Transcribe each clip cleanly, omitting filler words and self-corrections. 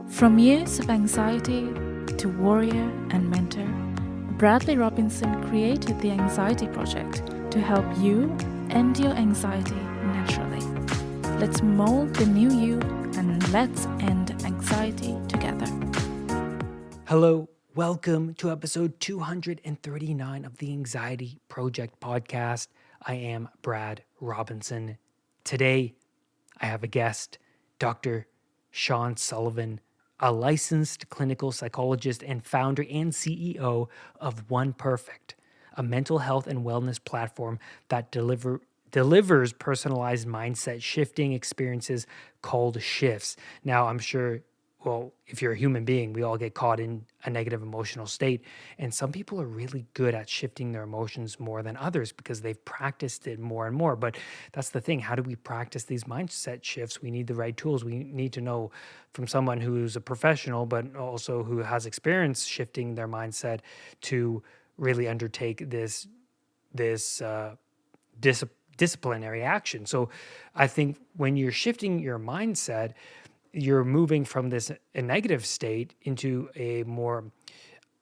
From years of anxiety to warrior and mentor, Bradley Robinson created the Anxiety Project to help you end your anxiety naturally. Let's mold the new you and let's end anxiety together. Hello, welcome to episode 239 of the Anxiety Project podcast. I am Brad Robinson. Today, I have a guest, Dr. Sean Sullivan, a licensed clinical psychologist and founder and CEO of One Perfect, a mental health and wellness platform that delivers personalized mindset shifting experiences called shifts. Now, I'm sure, well, if you're a human being, we all get caught in a negative emotional state. And some people are really good at shifting their emotions more than others because they've practiced it more and more. But that's the thing. How do we practice these mindset shifts? We need the right tools. We need to know from someone who's a professional, but also who has experience shifting their mindset to really undertake this disciplinary action. So I think when you're shifting your mindset, you're moving from this a negative state into a more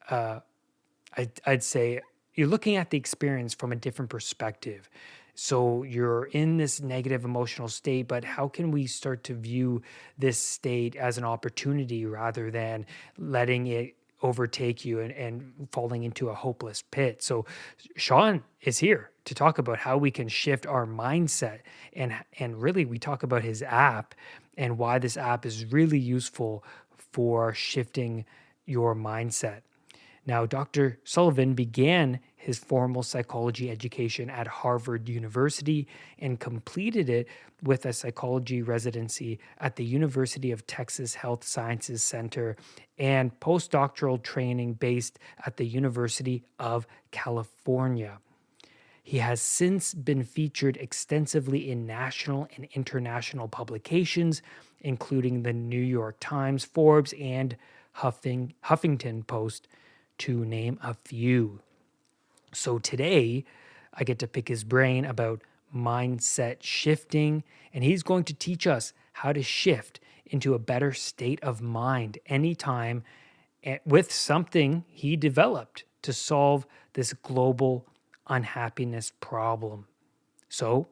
I'd say you're looking at the experience from a different perspective. So you're in this negative emotional state, but how can we start to view this state as an opportunity rather than letting it overtake you and falling into a hopeless pit? So Sean is here to talk about how we can shift our mindset, and really we talk about his app and why this app is really useful for shifting your mindset. Now, Dr. Sullivan began his formal psychology education at Harvard University and completed it with a psychology residency at the University of Texas Health Sciences Center and postdoctoral training based at the University of California. He has since been featured extensively in national and international publications, including the New York Times, Forbes, and Huffington Post, to name a few. So today, I get to pick his brain about mindset shifting, and he's going to teach us how to shift into a better state of mind anytime with something he developed to solve this global unhappiness problem. So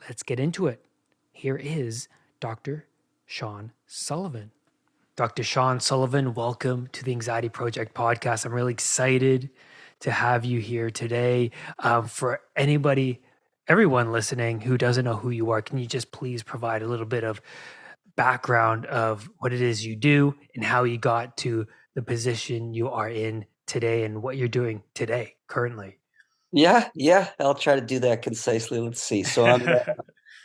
let's get into it. Here is Dr. Sean Sullivan. Dr. Sean Sullivan, welcome to the Anxiety Project podcast. I'm really excited to have you here today. For everyone listening who doesn't know who you are, can you just please provide a little bit of background of what it is you do and how you got to the position you are in today and what you're doing today, currently? Yeah, I'll try to do that concisely. Let's see. So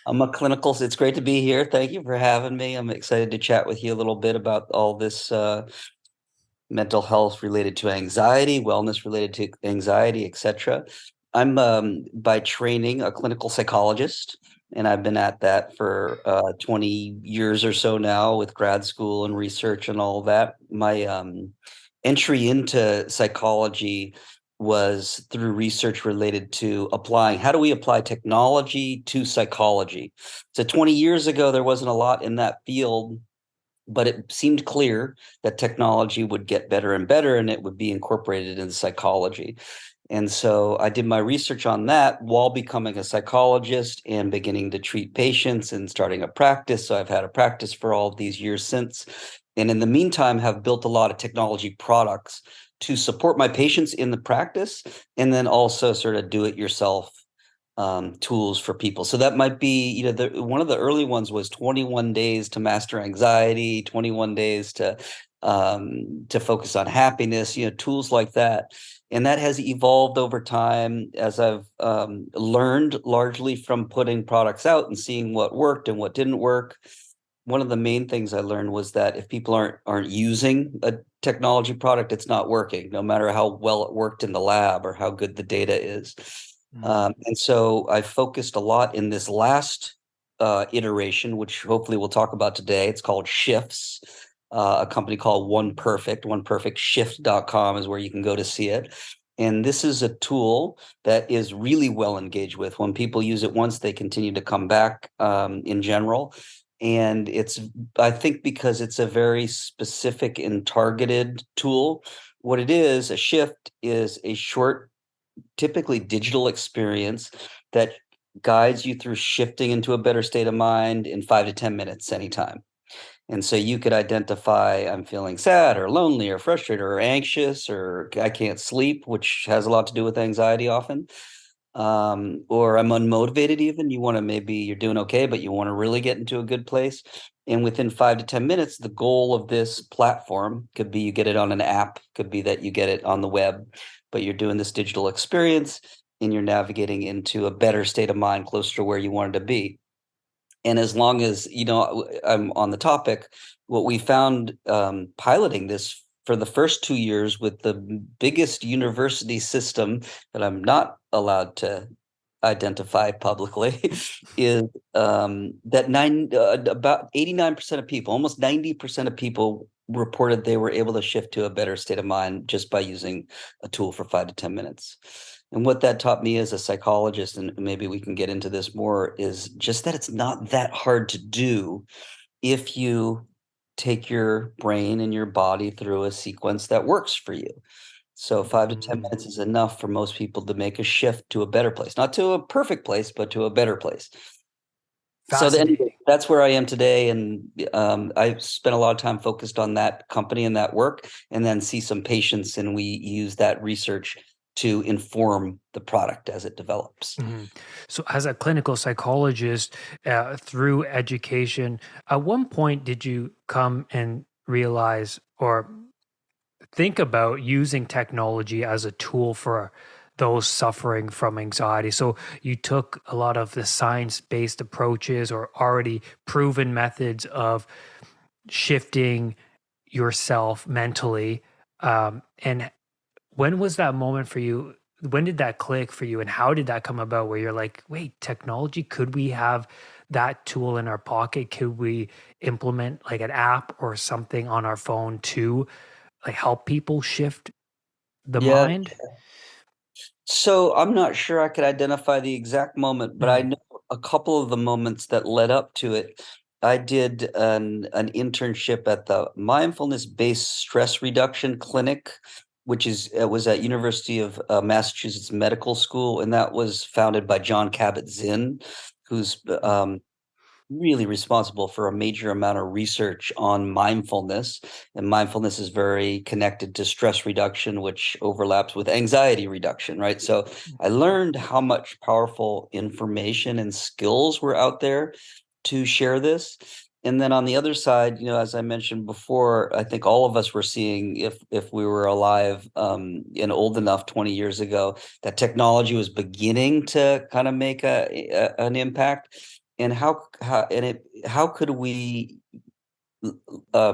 I'm a clinical. It's great to be here. Thank you for having me. I'm excited to chat with you a little bit about all this mental health related to anxiety, wellness related to anxiety, etc. I'm by training a clinical psychologist, and I've been at that for 20 years or so now with grad school and research and all that. My entry into psychology was through research related to applying how do we apply technology to psychology. So 20 years ago, there wasn't a lot in that field, but it seemed clear that technology would get better and better and it would be incorporated into psychology. And so I did my research on that while becoming a psychologist and beginning to treat patients and starting a practice. So I've had a practice for all of these years since. And in the meantime, have built a lot of technology products to support my patients in the practice, and then also sort of do it yourself tools for people. So that might be, one of the early ones was 21 days to master anxiety, 21 days to focus on happiness, tools like that. And that has evolved over time as I've learned largely from putting products out and seeing what worked and what didn't work. One of the main things I learned was that if people aren't using a technology product, it's not working, no matter how well it worked in the lab or how good the data is. And so I focused a lot in this last iteration, which hopefully we'll talk about today. It's called Shifts, a company called One Perfect. OnePerfectShift.com is where you can go to see it. And this is a tool that is really well engaged with. When people use it once, they continue to come back in general. And I think because it's a very specific and targeted tool. What it is, a shift is a short, typically digital experience that guides you through shifting into a better state of mind in 5 to 10 minutes anytime. And so you could identify, I'm feeling sad or lonely or frustrated or anxious or I can't sleep, which has a lot to do with anxiety often. Or I'm unmotivated even. You want to, maybe you're doing okay, but you want to really get into a good place. And within 5 to 10 minutes, the goal of this platform could be you get it on an app, could be that you get it on the web, but you're doing this digital experience and you're navigating into a better state of mind, closer to where you wanted to be. And as long as, I'm on the topic, what we found piloting this for the first 2 years with the biggest university system that I'm not allowed to identify publicly is that about 89% of people, almost 90% of people reported they were able to shift to a better state of mind just by using a tool for 5 to 10 minutes. And what that taught me as a psychologist, and maybe we can get into this more, is just that it's not that hard to do if you take your brain and your body through a sequence that works for you. So 5 to 10 minutes is enough for most people to make a shift to a better place, not to a perfect place, but to a better place. So Fascinating. that's where I am today, and I spent a lot of time focused on that company and that work, and then see some patients, and we use that research to inform the product as it develops. Mhm. So, as a clinical psychologist, through education, at one point did you come and realize or think about using technology as a tool for those suffering from anxiety? So, you took a lot of the science based approaches or already proven methods of shifting yourself mentally. And when was that moment for you? When did that click for you? And how did that come about where you're like, wait, technology, could we have that tool in our pocket? Could we implement like an app or something on our phone to like help people shift the Yeah. mind? So I'm not sure I could identify the exact moment, but I Mm, know a couple of the moments that led up to it. I did an internship at the mindfulness-based stress reduction clinic, which was at University of Massachusetts Medical School, and that was founded by John Kabat-Zinn, who's really responsible for a major amount of research on mindfulness. And mindfulness is very connected to stress reduction, which overlaps with anxiety reduction, right? So I learned how much powerful information and skills were out there to share this. And then on the other side, as I mentioned before, I think all of us were seeing, if we were alive and old enough 20 years ago, that technology was beginning to kind of make an impact. And how could we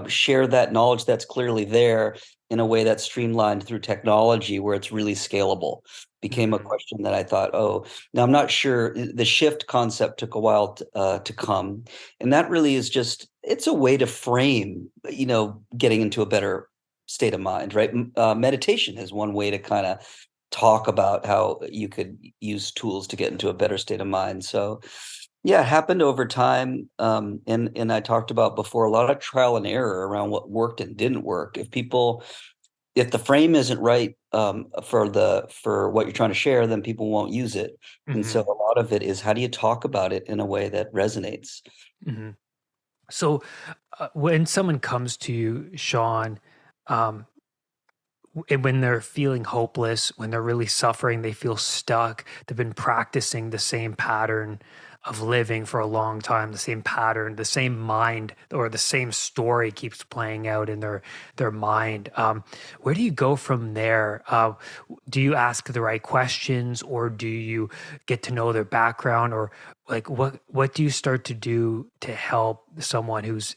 share that knowledge that's clearly there in a way that's streamlined through technology where it's really scalable? Became a mhm, question that I thought, oh, now I'm not sure. The shift concept took a while to come, and that really is just, it's a way to frame, getting into a better state of mind, right? Meditation is one way to kind of talk about how you could use tools to get into a better state of mind. So yeah, it happened over time, and I talked about before, a lot of trial and error around what worked and didn't work. If the frame isn't right, for what you're trying to share, then people won't use it. And so mhm, a lot of it is, how do you talk about it in a way that resonates? mhm. So, when someone comes to you, Sean, um, and when they're feeling hopeless, when they're really suffering, they feel stuck. They've been practicing the same pattern of living for a long time, the same pattern, the same mind or the same story keeps playing out in their mind. Where do you go from there? Do you ask the right questions, or do you get to know their background, or like what do you start to do to help someone who's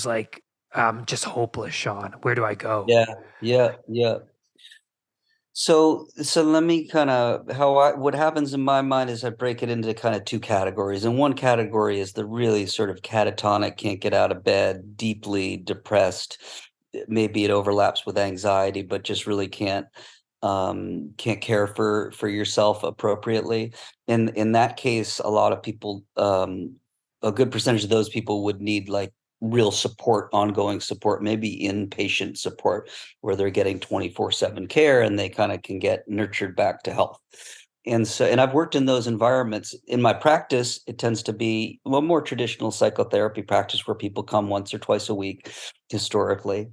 like just hopeless, Sean? Where do I go? Yeah, yeah, yeah. So let me kind of, what happens in my mind is I break it into kind of two categories. And one category is the really sort of catatonic, can't get out of bed, deeply depressed. Maybe it overlaps with anxiety, but just really can't care for yourself appropriately. In that case, a lot of people a good percentage of those people would need like real support, ongoing support, maybe inpatient support, where they're getting 24/7 care and they kind of can get nurtured back to health. And so, and I've worked in those environments. In my practice, it tends to be a more traditional psychotherapy practice where people come once or twice a week historically.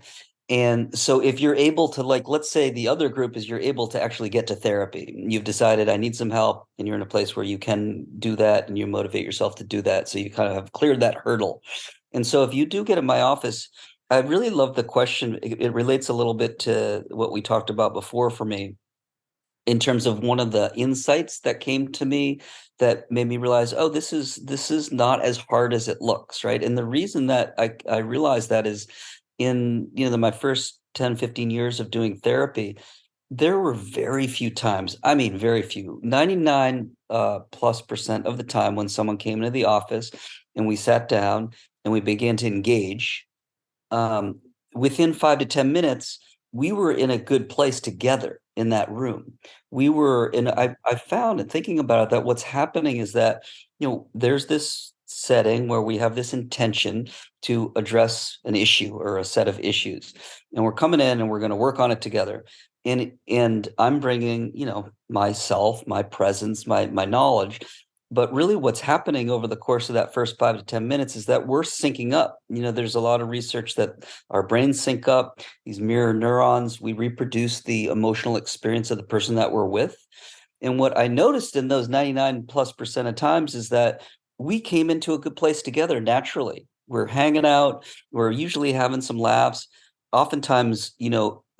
And so if you're able to, like, let's say the other group is you're able to actually get to therapy. You've decided I need some help, and you're in a place where you can do that and you motivate yourself to do that. So you kind of have cleared that hurdle. And so if you do get in my office, I really love the question. It relates a little bit to what we talked about before for me, in terms of one of the insights that came to me that made me realize, oh, this is not as hard as it looks, right? And the reason that I realized that is, in my first 10, 15 years of doing therapy, there were very few times, I mean very few, 99 plus percent of the time, when someone came into the office and we sat down and we began to engage, um, within 5 to 10 minutes, we were in a good place together in that room. We were in, I found, in thinking about it, that what's happening is that, there's this setting where we have this intention to address an issue or a set of issues. And we're coming in and we're going to work on it together. And I'm bringing, myself, my presence, my knowledge. But really what's happening over the course of that first 5 to 10 minutes is that we're syncing up. There's a lot of research that our brains sync up, these mirror neurons. We reproduce the emotional experience of the person that we're with. And what I noticed in those 99 plus percent of times is that we came into a good place together naturally. We're hanging out, we're usually having some laughs. Oftentimes,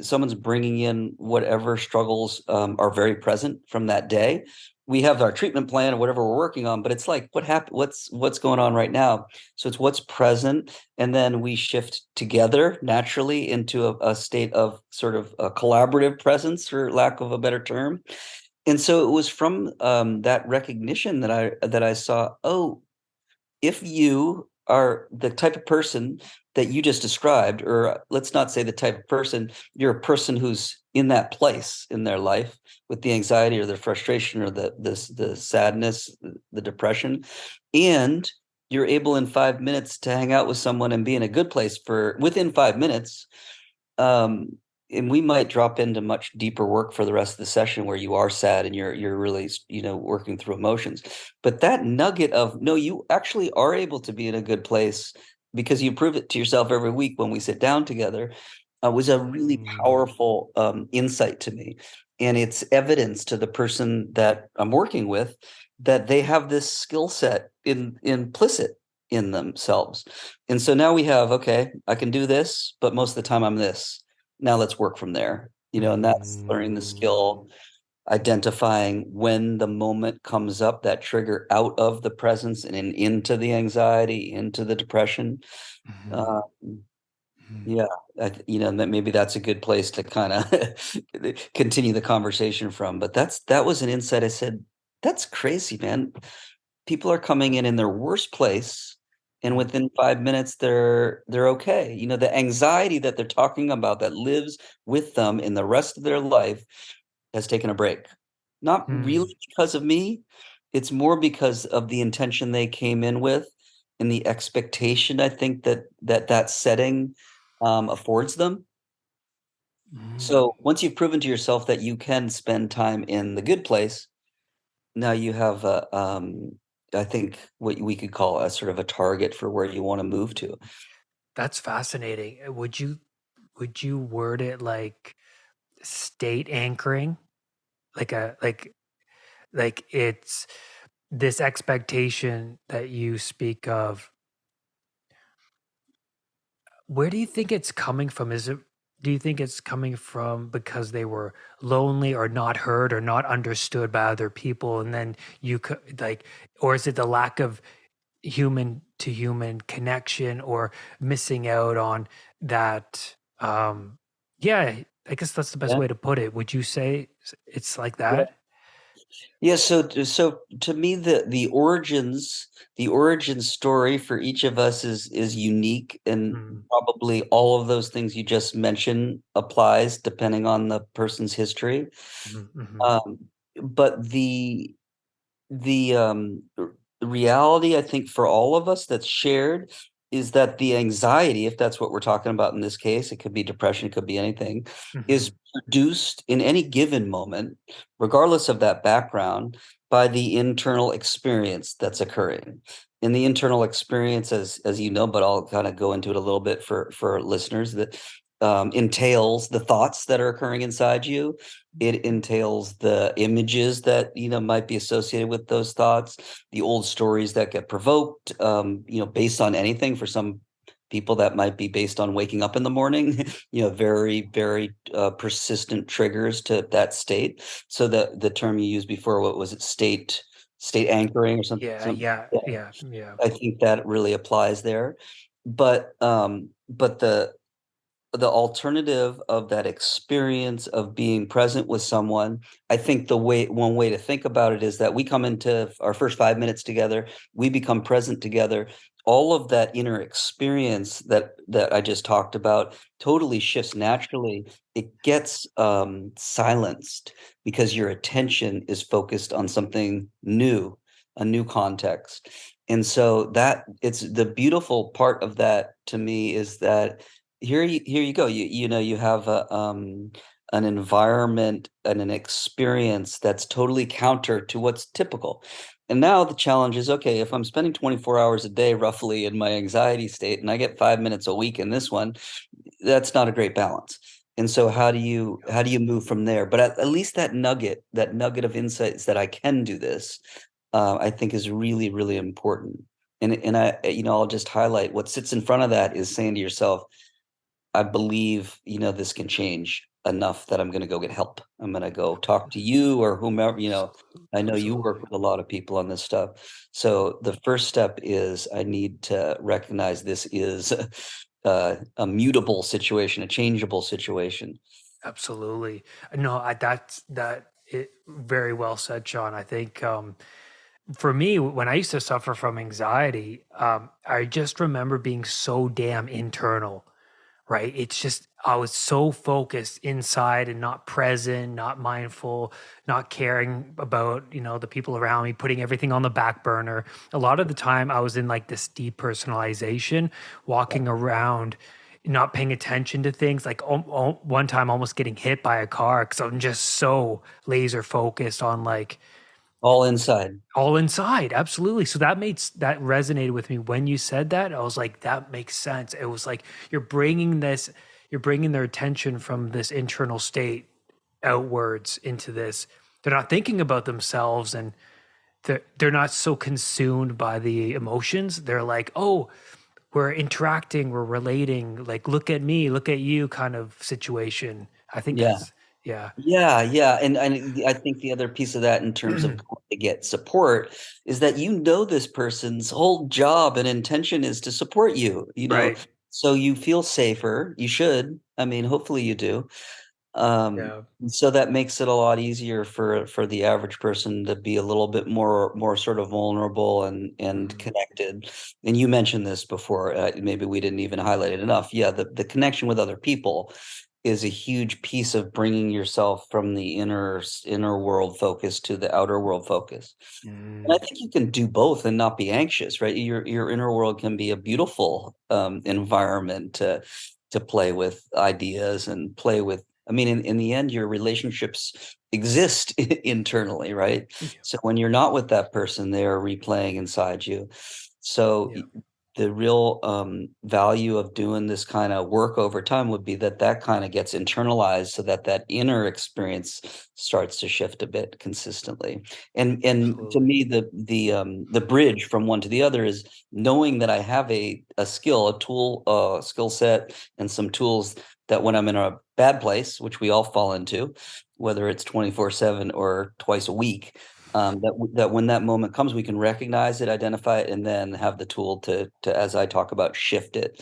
someone's bringing in whatever struggles are very present from that day. We have our treatment plan or whatever we're working on, but it's like, what happened? What's going on right now? So it's what's present, and then we shift together naturally into a state of sort of a collaborative presence, for lack of a better term. And so it was from that recognition that I saw, oh, if you are the type of person that you just described, or let's not say the type of person, you're a person who's in that place in their life with the anxiety or the frustration or the sadness, the depression, and you're able in 5 minutes to hang out with someone and be in a good place for within 5 minutes. um, and we might drop into much deeper work for the rest of the session, where you are sad and you're really, working through emotions. But that nugget of, no, you actually are able to be in a good place because you prove it to yourself every week when we sit down together, was a really Mm, powerful insight to me. And it's evidence to the person that I'm working with that they have this skill set implicit in themselves. And so now we have, okay, I can do this, but most of the time I'm this. Now let's work from there. And that's learning the skill, mm, identifying when the moment comes up, that trigger out of the presence and into the anxiety, into the depression. mhm, Uh, mhm. yeah, that maybe that's a good place to kind of continue the conversation from. But that was an insight. I said, that's crazy, man. People are coming in their worst place, and Mm, within 5 minutes they're okay. The anxiety that they're talking about that lives with them in the rest of their life has taken a break. Not mm, really because of me, it's more because of the intention they came in with and the expectation, I think, that setting affords them. mm. So once you've proven to yourself that you can spend time in the good place, now you have I think what we could call a sort of a target for where you want to move to. That's fascinating. Would you word it like state anchoring? Like a like it's this expectation that you speak of. Where do you think it's coming from? Do you think it's coming from because they were lonely or not heard or not understood by other people, and then you could like, or is it the lack of human to human connection or missing out on that? Yeah, I guess that's the best Yeah. way to put it. Would you say it's like Yeah. that? Yeah, so to me, the origin story for each of us is unique, and Mm, probably all of those things you just mentioned applies depending on the person's history. mhm, mhm, Um, but the reality, I think, for all of us that's shared is that the anxiety, if that's what we're talking about in this case, it could be depression, it could be anything, is Mhm. produced in any given moment, regardless of that background, by the internal experience that's occurring. In the internal experience, as you know, but I'll kind of go into it a little bit for listeners, that entails the thoughts that are occurring inside you. It entails the images that might be associated with those thoughts, the old stories that get provoked, based on anything. For some people, that might be based on waking up in the morning, very, very persistent triggers to that state. So the term you used before, what was it, state anchoring or something? Yeah, yeah, Yeah, yeah, yeah. I think that really applies there. But the alternative of that experience of being present with someone, I think one way to think about it is that we come into our first 5 minutes together, we become present together. All of that inner experience that I just talked about totally shifts naturally. It gets silenced because your attention is focused on something new, a new context. And so that it's the beautiful part of that to me is that here you go. You have an environment and an experience that's totally counter to what's typical. And now the challenge is, okay, if I'm spending 24 hours a day roughly in my anxiety state and I get 5 minutes a week in this one, that's not a great balance. And so how do you move from there? But at least that nugget of insights that I can do this, I think is really, really important. And I'll just highlight what sits in front of that is saying to yourself, I believe, this can change enough that I'm gonna go get help. I'm gonna go talk to you or whomever. I know you work Absolutely. with a lot of people on this stuff. So the first step is I need to recognize this is a mutable situation, a changeable situation. Absolutely. No, that it very well said, Sean. I think for me, when I used to suffer from anxiety, I just remember being so damn internal, right? It's just I was so focused inside and not present, not mindful, not caring about, the people around me, putting everything on the back burner. A lot of the time I was in like this depersonalization, walking around, not paying attention to things. Like one time almost getting hit by a car because I'm just so laser focused on like All inside. all inside, absolutely. So that resonated with me when you said that. I was like, that makes sense. It was like you're bringing their attention from this internal state outwards into this. They're not thinking about themselves and they're not so consumed by the emotions. They're like, oh, we're interacting, we're relating, like look at me, look at you kind of situation. I think Yeah. that's yeah. Yeah, yeah, and I think the other piece of that in terms of going to get support is that this person's whole job and intention is to support you, Right. so you feel safer. You should. I mean, hopefully you do. Um, Yeah. so that makes it a lot easier for the average person to be a little bit more sort of vulnerable and Mhm. connected. And you mentioned this before. Maybe we didn't even highlight it enough. Yeah, the connection with other people is a huge piece of bringing yourself from the inner world focus to the outer world focus. And I Mm. think you can do both and not be anxious, right? Your inner world can be a beautiful environment to play with ideas and play with. I mean, in the end, your relationships exist internally, right? Yeah. So when you're not with that person, they are replaying inside you. So Yeah. the real value of doing this kind of work over time would be that kind of gets internalized so that inner experience starts to shift a bit consistently. And to Absolutely. me, the bridge from one to the other is knowing that I have a skill, a tool, skill set, and some tools that when I'm in a bad place, which we all fall into, whether it's 24/7 or twice a week, that when that moment comes, we can recognize it, identify it, and then have the tool to as I talk about, shift it.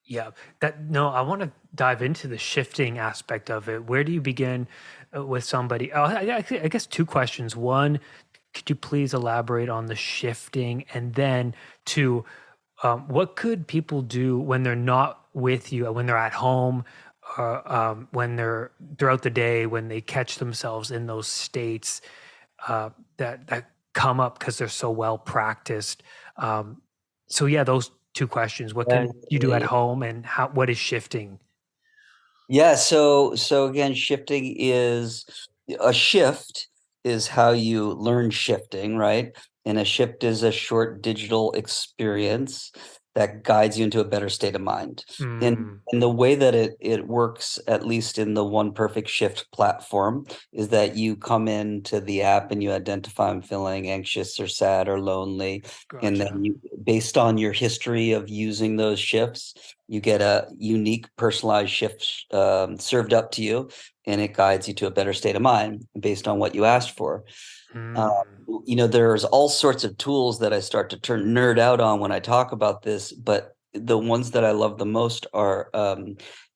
Yeah. That no, I want to dive into the shifting aspect of it. Where do you begin with somebody? I guess two questions. One, could you please elaborate on the shifting? And then two, what could people do when they're not with you, when they're at home, when they're throughout the day, when they catch themselves in those states? That come up because they're so well practiced. Um, so yeah, those two questions: what Yeah, can you do yeah, at yeah. home, and what is shifting? Yeah, so again, shifting is a shift is how you learn shifting, right? And a shift is a short digital experience that guides you into a better state of mind. And Mm, and the way that it works, at least in the One Perfect Shift platform, is that you come into the app and you identify I'm feeling anxious or sad or lonely. And gotcha. then you, based on your history of using those shifts, you get a unique personalized shift served up to you, and it guides you to a better state of mind based on what you asked for. Uh, Mm, there's all sorts of tools that I start to turn nerd out on when I talk about this, but the ones that I love the most are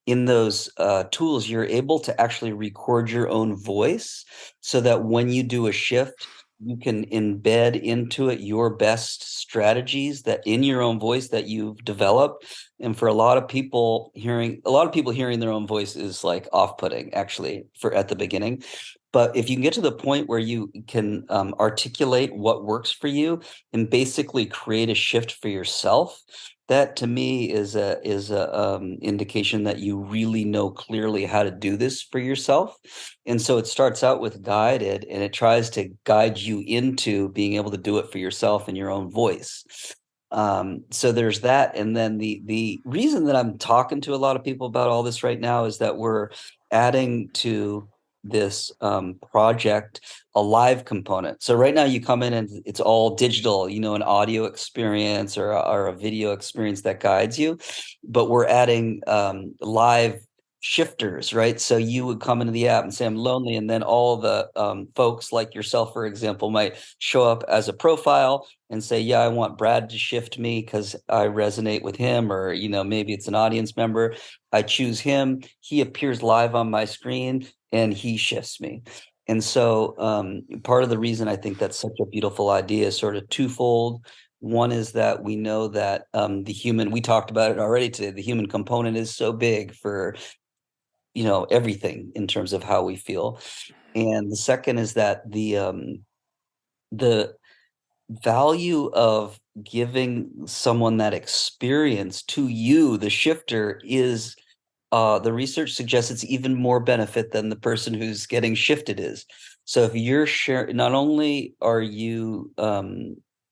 in those tools, you're able to actually record your own voice so that when you do a shift, you can embed into it your best strategies that in your own voice that you've developed. And for a lot of people hearing their own voice is like off-putting actually for at the beginning. But if you can get to the point where you can articulate what works for you and basically create a shift for yourself, that to me is a indication that you really know clearly how to do this for yourself. And so it starts out with guided, and it tries to guide you into being able to do it for yourself in your own voice. So there's that, and then the reason that I'm talking to a lot of people about all this right now is that we're adding to this project a live component. So right now you come in and it's all digital, an audio experience or a video experience that guides you, but we're adding live shifters, right? So you would come into the app and say, I'm lonely. And then all the folks like yourself, for example, might show up as a profile and say, yeah, I want Brad to shift me because I resonate with him, or, maybe it's an audience member. I choose him. He appears live on my screen and he shifts me. And so part of the reason I think that's such a beautiful idea is sort of twofold. One is that we know that we talked about it already today, the human component is so big for, everything in terms of how we feel. And the second is that the value of giving someone that experience to you, the shifter, is the research suggests it's even more benefit than the person who's getting shifted is. So if you're not only are you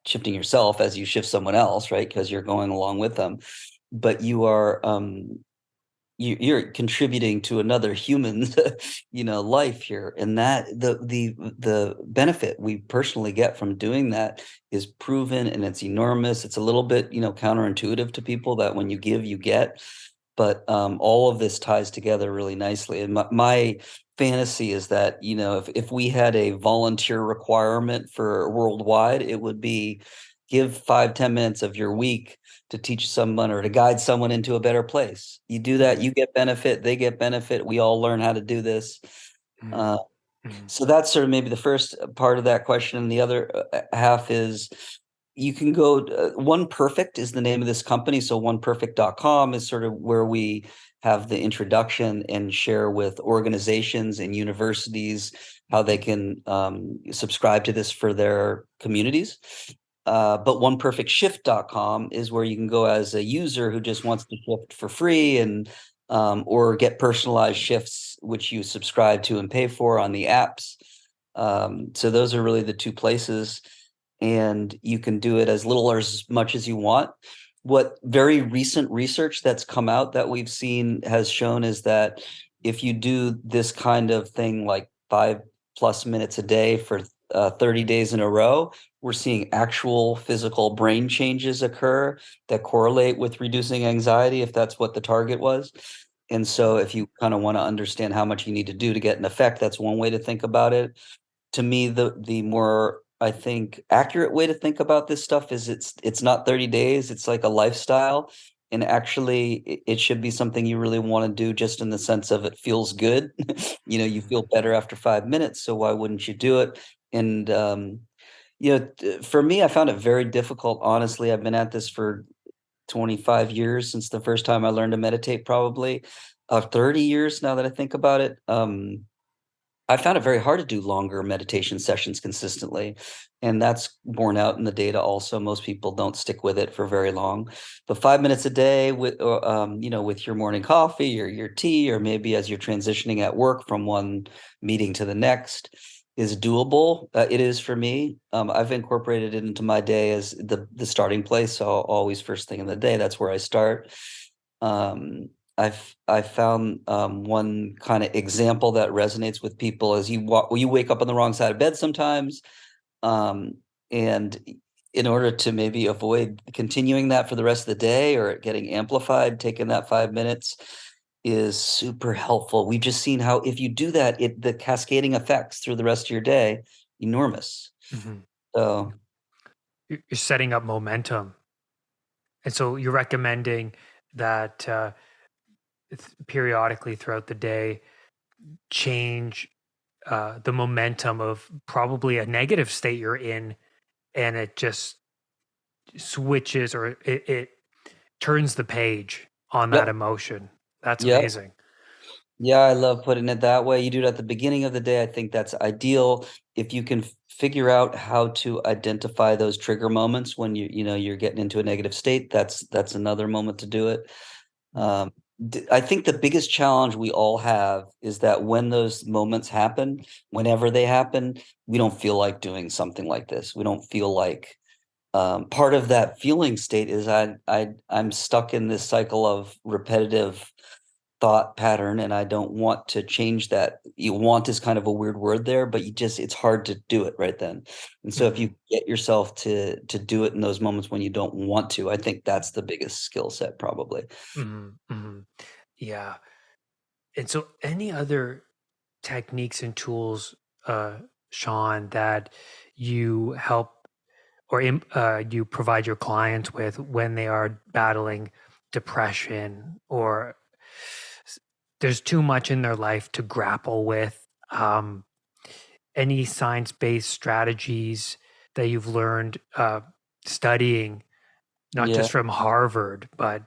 shifting yourself as you shift someone else, right? Because you're going along with them, but you're contributing to another human's life here, and that the benefit we personally get from doing that is proven, and it's enormous. It's a little bit counterintuitive to people that when you give you get, but all of this ties together really nicely. And my fantasy is that if we had a volunteer requirement for worldwide, it would be give 5-10 minutes of your week to teach someone or to guide someone into a better place. You do that, you get benefit, they get benefit, we all learn how to do this. mm, Uh, mm, so that's sort of maybe the first part of that question. And the other half is you can go, One Perfect is the name of this company. So oneperfect.com is sort of where we have the introduction and share with organizations and universities how they can subscribe to this for their communities. But oneperfectshift.com is where you can go as a user who just wants to shift for free and or get personalized shifts, which you subscribe to and pay for on the apps. So those are really the two places, and you can do it as little or as much as you want. What very recent research that's come out that we've seen has shown is that if you do this kind of thing like 5+ minutes a day for 30 days in a row, we're seeing actual physical brain changes occur that correlate with reducing anxiety, if that's what the target was. And so if you kind of want to understand how much you need to do to get an effect, that's one way to think about it. To me, the more, I think, accurate way to think about this stuff is it's not 30 days, it's like a lifestyle. And actually it should be something you really want to do, just in the sense of it feels good. You mm. feel better after 5 minutes, so why wouldn't you do it? And for me, I found it very difficult. Honestly, I've been at this for 25 years since the first time I learned to meditate, probably 30 years now that I think about it. I found it very hard to do longer meditation sessions consistently, and that's borne out in the data also. Most people don't stick with it for very long. But 5 minutes a day with, with your morning coffee or your tea, or maybe as you're transitioning at work from one meeting to the next, is doable. It is for me. I've incorporated it into my day as the starting place. So always first thing in the day, that's where I start. Um, I found one kind of example that resonates with people as you wake up on the wrong side of bed sometimes, um, and in order to maybe avoid continuing that for the rest of the day or it getting amplified, taking that 5 minutes is super helpful. We've just seen how if you do that, the cascading effects through the rest of your day, enormous. Mhm. So You're setting up momentum. And so you're recommending that periodically throughout the day, change the momentum of probably a negative state you're in, and it just switches, or it turns the page on that yep, emotion. That's yep. amazing. Yeah, I love putting it that way. You do it at the beginning of the day. I think that's ideal. If you can figure out how to identify those trigger moments when you're getting into a negative state, that's another moment to do it. Mm. Um, I think the biggest challenge we all have is that when those moments happen, whenever they happen, we don't feel like doing something like this. We don't feel like part of that feeling state is I'm stuck in this cycle of repetitive thought pattern, and I don't want to change that. You want is kind of a weird word there, but it's hard to do it right then. And so if you Mhm. get yourself to do it in those moments when you don't want to, I think that's the biggest skill set probably. Mhm. Mhm. Yeah. And so, any other techniques and tools, uh, Sean, that you help or you provide your clients with when they are battling depression, or there's too much in their life to grapple with? Any science-based strategies that you've learned studying, not Yeah. just from Harvard, but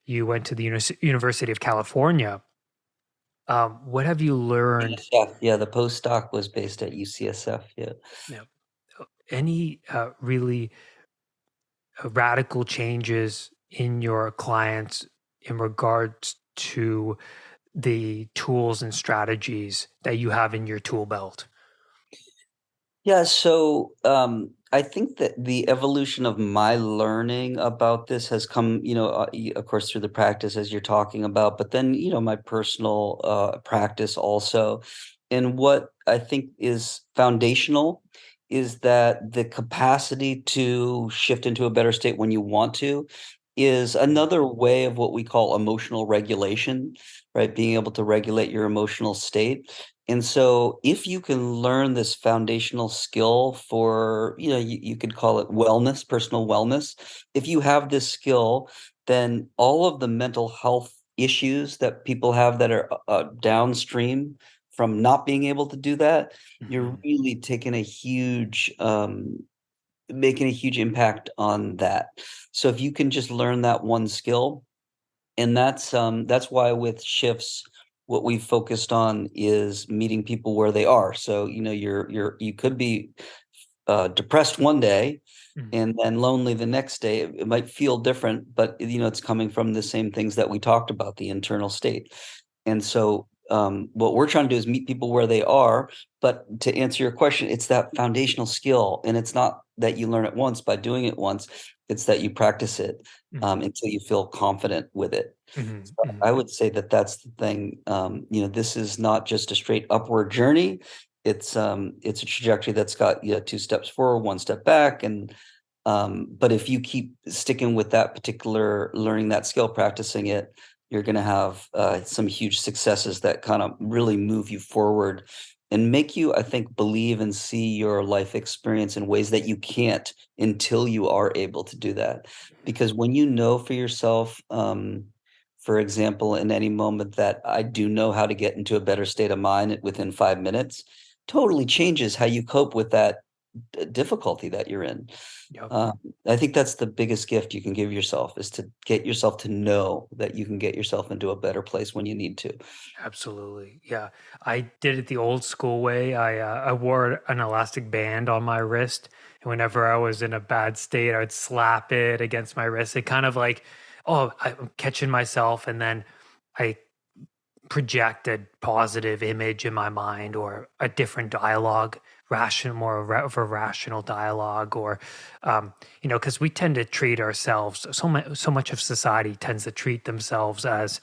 you went to the University of California. What have you learned? UCSF, yeah, the postdoc was based at UCSF, yeah. You know, any really radical changes in your clients in regards to the tools and strategies that you have in your tool belt? Yeah, so, I think that the evolution of my learning about this has come, of course, through the practice as you're talking about, but then, my personal, practice also. And what I think is foundational is that the capacity to shift into a better state when you want to is Mm, another way of what we call emotional regulation, right? Being able to regulate your emotional state. And so if you can learn this foundational skill for, you could call it wellness, personal wellness. If you have this skill, then all of the mental health issues that people have that are downstream from not being able to do that, you're mhm, really making a huge impact on that. So if you can just learn that one skill, and that's why with shifts, what we've focused on is meeting people where they are. So, you could be depressed one day mhm, and then lonely the next day. It might feel different, but it's coming from the same things that we talked about, the internal state. And so, what we're trying to do is meet people where they are. But to answer your question, it's that foundational skill, and it's not that you learn it once by doing it once. It's that you practice it mhm, until you feel confident with it. mhm, So I mhm, would say that that's the thing. This is not just a straight upward journey. It's a trajectory that's got, two steps forward, one step back, and but if you keep sticking with that particular learning that skill, practicing it, you're going to have some huge successes that kind of really move you forward and make you, I think, believe and see your life experience in ways that you can't until you are able to do that. Because when you know for yourself, for example, in any moment that I do know how to get into a better state of mind within 5 minutes, totally changes how you cope with that difficulty that you're in. Yep. Um, I think that's the biggest gift you can give yourself, is to get yourself to know that you can get yourself into a better place when you need to. Absolutely. Yeah. I did it the old school way. I wore an elastic band on my wrist. And whenever I was in a bad state, I would slap it against my wrist. It kind of like, oh, I'm catching myself. And then I project a positive image in my mind or a different dialogue, more of a rational dialogue, or, because we tend to treat ourselves, so much of society tends to treat themselves as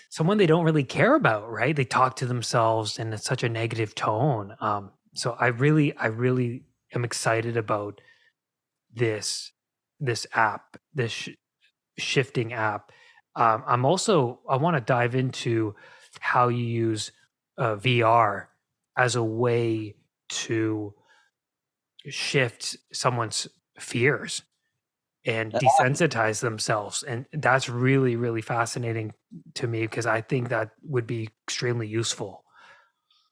someone they don't really care about, right? They talk to themselves in such a negative tone. So I really am excited about this this app, shifting app. I want to dive into how you use VR as a way to shift someone's fears and desensitize themselves. And that's really, really fascinating to me because I think that would be extremely useful.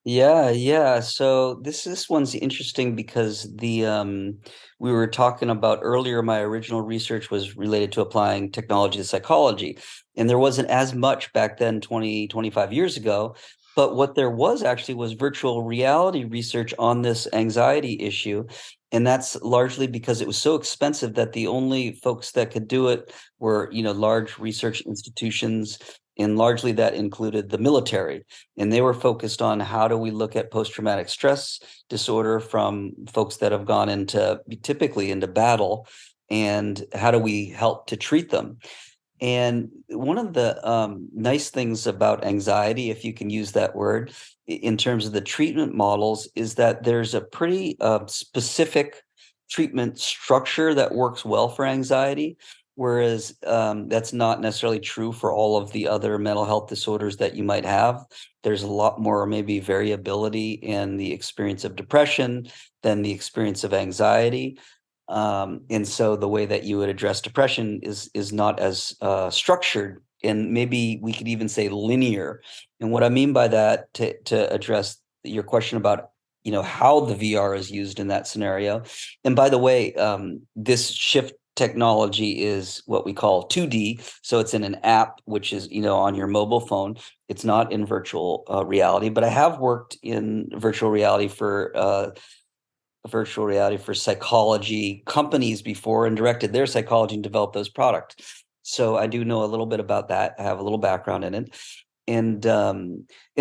Yeah, yeah. So this one's interesting because we were talking about earlier, my original research was related to applying technology to psychology. And there wasn't as much back then, 20, 25 years ago. But what there was actually was virtual reality research on this anxiety issue. And that's largely because it was so expensive that the only folks that could do it were, large research institutions, and largely that included the military, and they were focused on how do we look at post-traumatic stress disorder from folks that have gone into typically into battle, and how do we help to treat them. And one of the nice things about anxiety, if you can use that word, in terms of the treatment models, is that there's a pretty specific treatment structure that works well for anxiety. Whereas that's not necessarily true for all of the other mental health disorders that you might have. There's a lot more maybe variability in the experience of depression than the experience of anxiety. And so the way that you would address depression is not as structured, and maybe we could even say linear. And what I mean by that, to address your question about how the VR is used in that scenario. And by the way, this shift technology is what we call 2D. So it's in an app, which is on your mobile phone. It's not in virtual reality, but I have worked in virtual reality for psychology companies before, and directed their psychology and developed those products. So I do know a little bit about that. I have a little background in it. And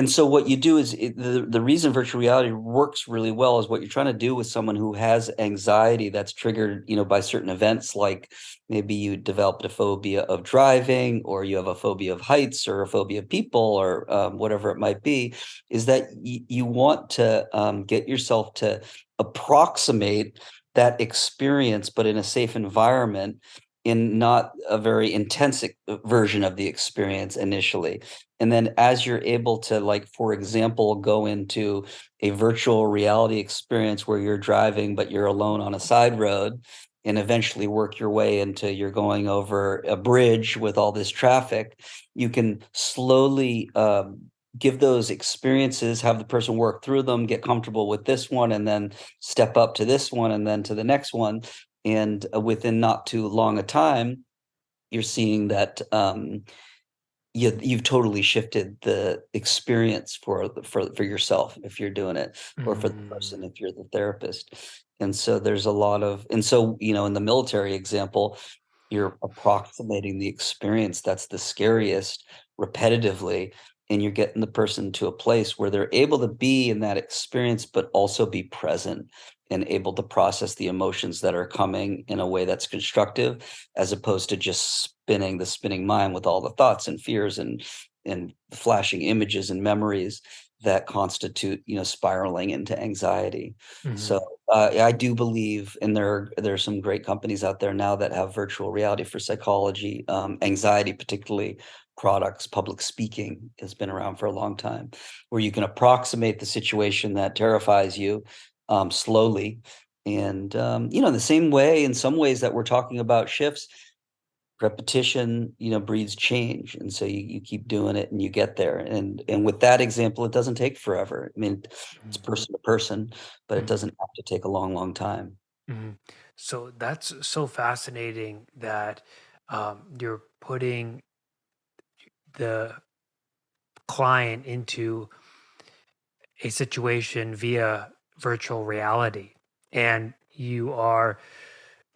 so what you do is, the reason virtual reality works really well is what you're trying to do with someone who has anxiety that's triggered, by certain events, like maybe you developed a phobia of driving, or you have a phobia of heights, or a phobia of people, or whatever it might be, is that you want to get yourself to approximate that experience, but in a safe environment, in not a very intense version of the experience initially. And then as you're able to, like, for example, go into a virtual reality experience where you're driving, but you're alone on a side road, and eventually work your way into you're going over a bridge with all this traffic, you can slowly give those experiences, have the person work through them, get comfortable with this one, and then step up to this one, and then to the next one. And within not too long a time, you're seeing that you've totally shifted the experience for yourself if you're doing it, or for the Mm, person if you're the therapist. And so there's a lot of, and so in the military example, you're approximating the experience that's the scariest repetitively, and you're getting the person to a place where they're able to be in that experience, but also be present and able to process the emotions that are coming in a way that's constructive, as opposed to just spinning the spinning mind with all the thoughts and fears and flashing images and memories that constitute spiraling into anxiety. So mhm. I do believe, and there are some great companies out there now that have virtual reality for psychology, anxiety, particularly products. Public speaking has been around for a long time, where you can approximate the situation that terrifies you slowly. And in the same way, in some ways that we're talking about shifts, repetition, breeds change. And so you keep doing it and you get there. And with that example, it doesn't take forever. I mean, it's Mhm. person to person, but it Mhm. doesn't have to take a long, long time. Mhm. So that's so fascinating that you're putting the client into a situation via virtual reality. And you are,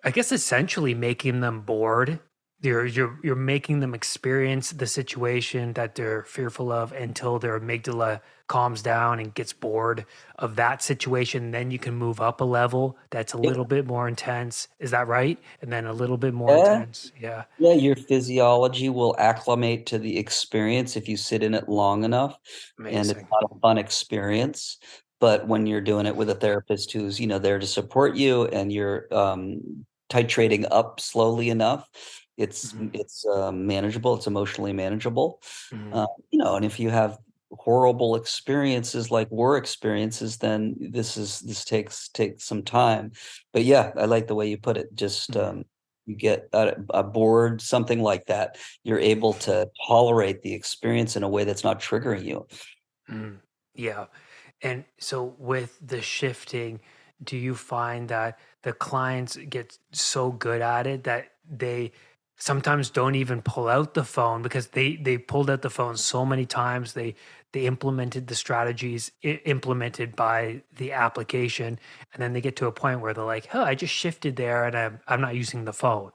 I guess, essentially making them bored. You're making them experience the situation that they're fearful of until their amygdala calms down and gets bored of that situation. Then you can move up a level that's a little bit more intense. Is that right? And then a little bit more Yeah. intense. Yeah. Yeah, your physiology will acclimate to the experience if you sit in it long enough, and it's Amazing. not a fun experience. But when you're doing it with a therapist who's, there to support you and you're titrating up slowly enough, Mhm. it's manageable, it's emotionally manageable. Mhm. And if you have horrible experiences like war experiences, then this takes some time. But yeah, I like the way you put it. Just Mhm. you get bored, something like that, you're able to tolerate the experience in a way that's not triggering you. Mhm. Yeah. And so with the shifting, do you find that the clients get so good at it that they sometimes don't even pull out the phone because they pulled out the phone so many times, they implemented the strategies implemented by the application, and then they get to a point where they're like, "Oh, I just shifted there and I'm not using the phone."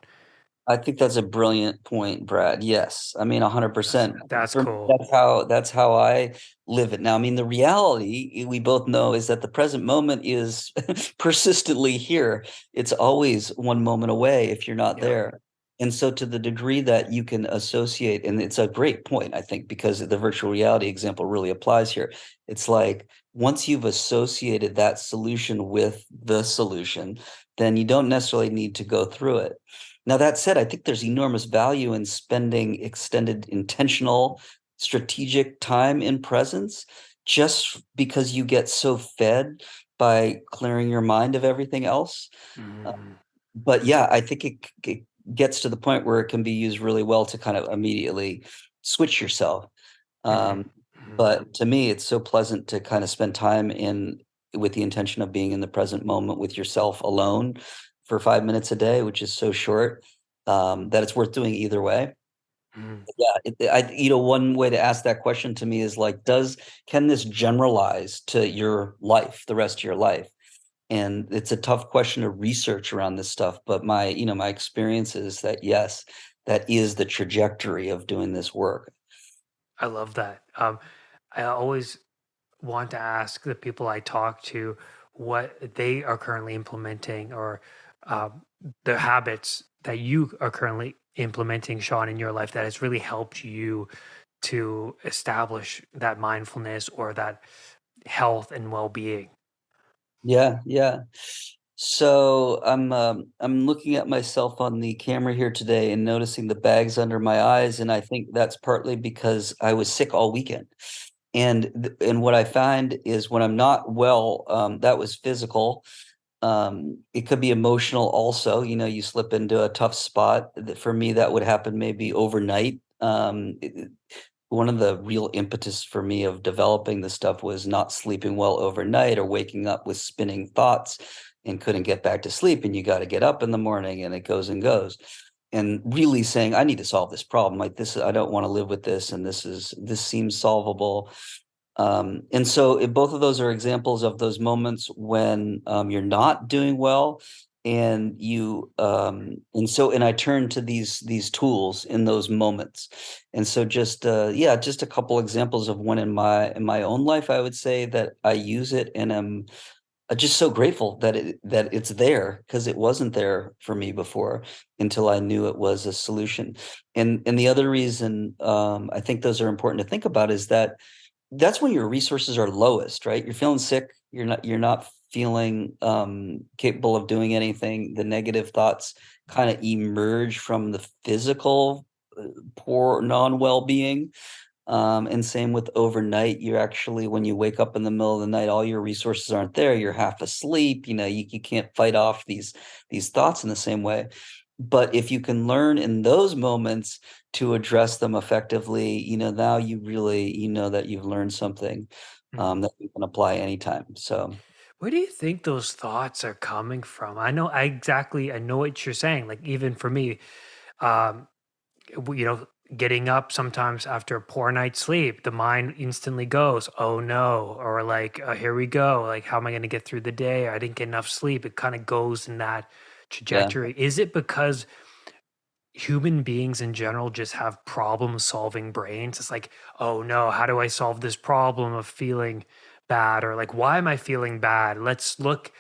I think that's a brilliant point, Brad. Yes. I mean, That's 100%. that's For me, cool. that's how I live it now. I mean, the reality we both know is that the present moment is persistently here. It's always one moment away if you're not Yeah. there. And so to the degree that you can associate, and it's a great point, I think, because the virtual reality example really applies here. It's like once you've associated that solution with the solution, then you don't necessarily need to go through it. Now, that said, I think there's enormous value in spending extended, intentional, strategic time in presence just because you get so fed by clearing your mind of everything else. Uh, Mhm. but yeah, I think it gets to the point where it can be used really well to kind of immediately switch yourself. Mhm. Um, Mhm. but to me, it's so pleasant to kind of spend time in with the intention of being in the present moment with yourself alone for 5 minutes a day, which is so short, that it's worth doing either way. Mhm. Yeah, one way to ask that question to me is like, can this generalize to your life, the rest of your life? And it's a tough question to research around this stuff, but my experience is that yes, that is the trajectory of doing this work. I love that. I always want to ask the people I talk to what they are currently implementing or um, the habits that you are currently implementing, Sean, in your life that has really helped you to establish that mindfulness or that health and well being. Yeah, yeah. So I'm looking at myself on the camera here today and noticing the bags under my eyes, and I think that's partly because I was sick all weekend. And what I find is when I'm not well, that was physical. It could be emotional also. You slip into a tough spot. For me, that would happen maybe overnight. One of the real impetus for me of developing this stuff was not sleeping well overnight or waking up with spinning thoughts and couldn't get back to sleep. And you got to get up in the morning and it goes and goes. And really saying, I need to solve this problem. Like this, I don't want to live with this. And this seems solvable. And so both of those are examples of those moments when you're not doing well, and I turn to these tools in those moments. And so just a couple examples of when in my own life I would say that I use it, and I'm just so grateful that it's there because it wasn't there for me before until I knew it was a solution. And the other reason I think those are important to think about is that that's when your resources are lowest, right? You're feeling sick, you're not feeling capable of doing anything. The negative thoughts kind of emerge from the physical poor non-well-being. And same with overnight. You're actually, when you wake up in the middle of the night, all your resources aren't there. You're half asleep. You can't fight off these thoughts in the same way. But if you can learn in those moments to address them effectively, now you really, that you've learned something Mhm. that you can apply anytime. So Where do you think those thoughts are coming from? I know what you're saying. Like even for me, um, you know, getting up sometimes after a poor night's sleep, the mind instantly goes, "Oh no," or like, "Here we go. Like, how am I going to get through the day? I didn't get enough sleep." It kind of goes in that yeah, trajectory. Is it because human beings in general just have problem solving brains? It's like, oh no, how do I solve this problem of feeling bad? Or like, why am I feeling bad? Let's look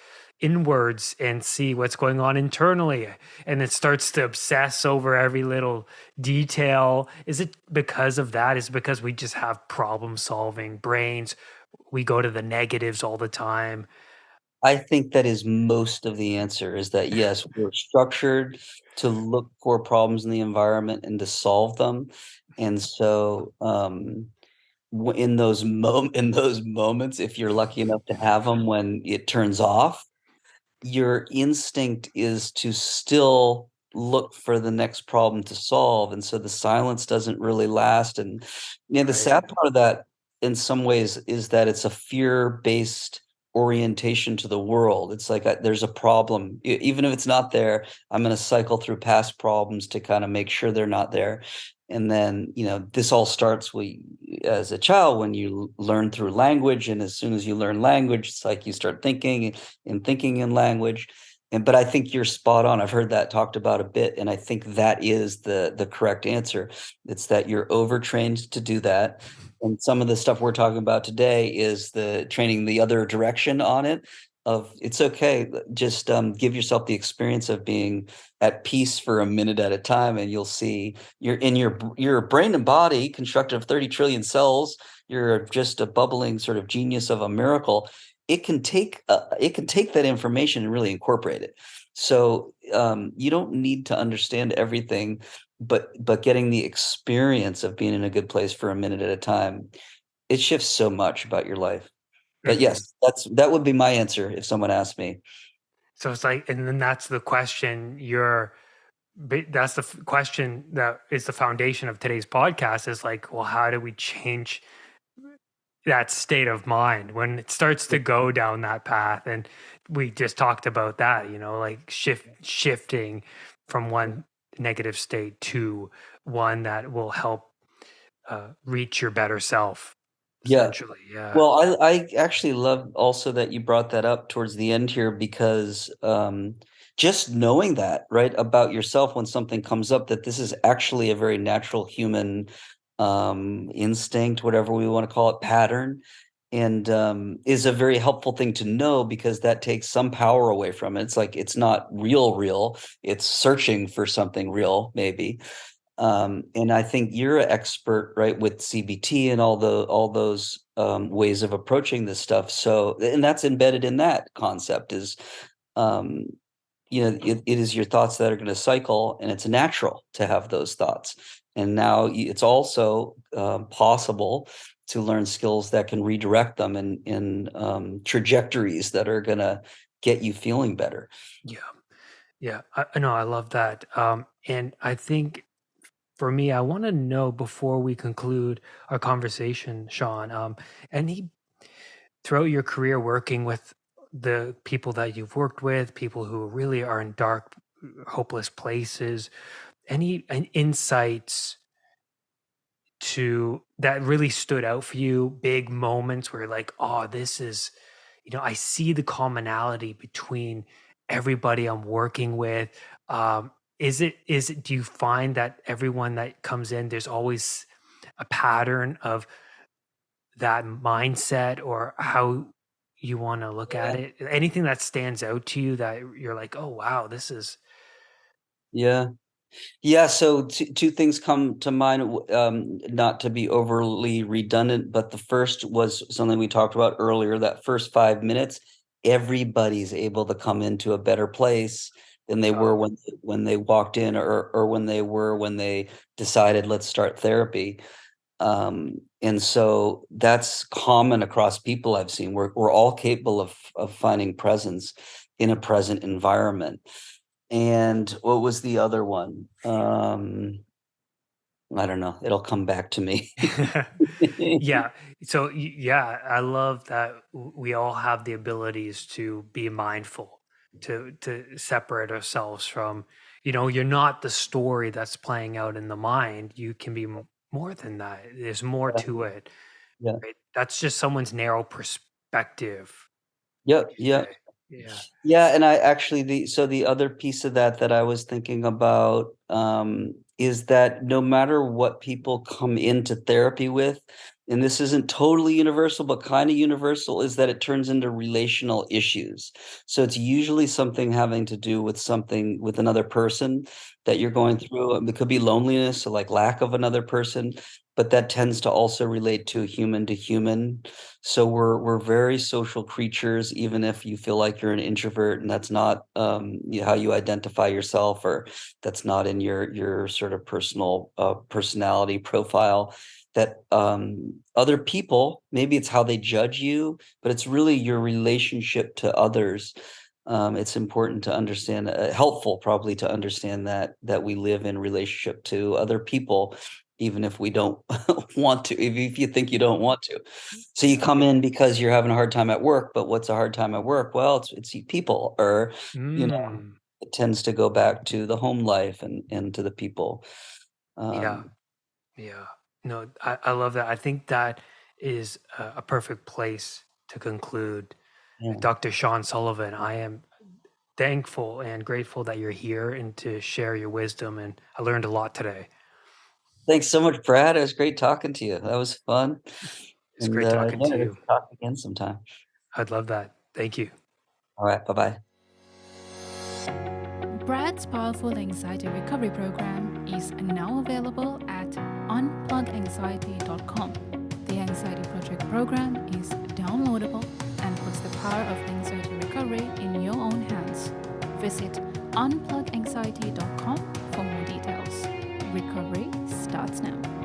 inwards and see what's going on internally. And it starts to obsess over every little detail. Is it because of that? Is it because we just have problem solving brains? We go to the negatives all the time. I think that is most of the answer is that yes, we're structured to look for problems in the environment and to solve them. And so in in those moments, if you're lucky enough to have them when it turns off, your instinct is to still look for the next problem to solve, and so the silence doesn't really last, and, the Right. sad part of that, in some ways, is that it's a fear-based orientation to the world. It's like, there's a problem, even if it's not there, I'm gonna cycle through past problems to kinda make sure they're not there, and then, this all starts as a child when you learn through language, and as soon as you learn language, it's like you start thinking in thinking in language. But I think you're spot on. I've heard that talked about a bit, and I think that is the correct answer. It's that you're overtrained to do that. And some of the stuff we're talking about today is the training the other direction on it. Of it's okay, just give yourself the experience of being at peace for a minute at a time, and you'll see your brain and body constructed of 30 trillion cells. You're just a bubbling sort of genius of a miracle. It can take that information and really incorporate it. So you don't need to understand everything, but getting the experience of being in a good place for a minute at a time, it shifts so much about your life. But Mhm. yes, that would be my answer if someone asked me. So it's like, and then that's the question that's the question that is the foundation of today's podcast is like, well, how do we change that state of mind when it starts to go down that path? And we just talked about that, like shifting from one negative state to one that will help reach your better self, Yeah. essentially. Yeah. Well, I actually love also that you brought that up towards the end here because just knowing that, right, about yourself when something comes up, that this is actually a very natural human instinct, whatever we want to call it, pattern, and is a very helpful thing to know because that takes some power away from it. It's like it's not real, it's searching for something real, maybe. And I think you're an expert, right, with CBT and all those ways of approaching this stuff. So, and that's embedded in that concept is, um, it is your thoughts that are going to cycle, and it's natural to have those thoughts. And now it's also possible to learn skills that can redirect them in trajectories that are going to get you feeling better. Yeah. Yeah. I know. I love that. And I think for me, I want to know before we conclude our conversation, Sean, any throughout your career working with the people that you've worked with, people who really are in dark, hopeless places, any insights to that really stood out for you, big moments where you're like, oh, this is, I see the commonality between everybody I'm working with. Do you find that everyone that comes in, there's always a pattern of that mindset or how you want to look at Yeah. it? Anything that stands out to you that you're like, oh, wow, this is, Yeah. Yeah, so two things come to mind, not to be overly redundant, but the first was something we talked about earlier, that first 5 minutes, everybody's able to come into a better place than they were um, when they walked in or when they decided, "Let's start therapy." And so that's common across people I've seen. We're all capable of finding presence in a present environment. And what was the other one? I don't know. It'll come back to me. Yeah. So yeah, I love that we all have the abilities to be mindful, to separate ourselves from, you're not the story that's playing out in the mind. You can be more than that. There's more Yeah, to it, yeah. right? That's just someone's narrow perspective, would Yep, you yep. say? Yeah. Yeah, and I actually the other piece of that I was thinking about, is that no matter what people come into therapy with, and this isn't totally universal, but kinda universal, is that it turns into relational issues. So it's usually something having to do with something with another person that you're going through. It could be loneliness or, like, lack of another person, but that tends to also relate to human to human. So we're very social creatures, even if you feel like you're an introvert and that's not how you identify yourself, or that's not in your sort of personal personality profile. That other people, maybe it's how they judge you, but it's really your relationship to others. It's important to understand, helpful probably to understand that we live in relationship to other people, even if we don't want to, if you think you don't want to. So you Yeah. come in because you're having a hard time at work, but what's a hard time at work? Well, it's people, or Mm, it tends to go back to the home life and to the people. yeah. Um, Yeah. No, I love that. I think that is a perfect place to conclude. yeah. Dr. Sean Sullivan, I am thankful and grateful that you're here and to share your wisdom. And I learned a lot today. Thanks so much, Brad. It was great talking to you. That was fun. It's And great talking yeah, to let's you. talk again sometime. I'd love that. Thank you. All right, bye bye. Brad's powerful anxiety recovery program is now available at unpluganxiety.com. The Anxiety Project program is downloadable and puts the power of anxiety recovery in your own hands. Visit unpluganxiety.com for more details. Recovery starts now.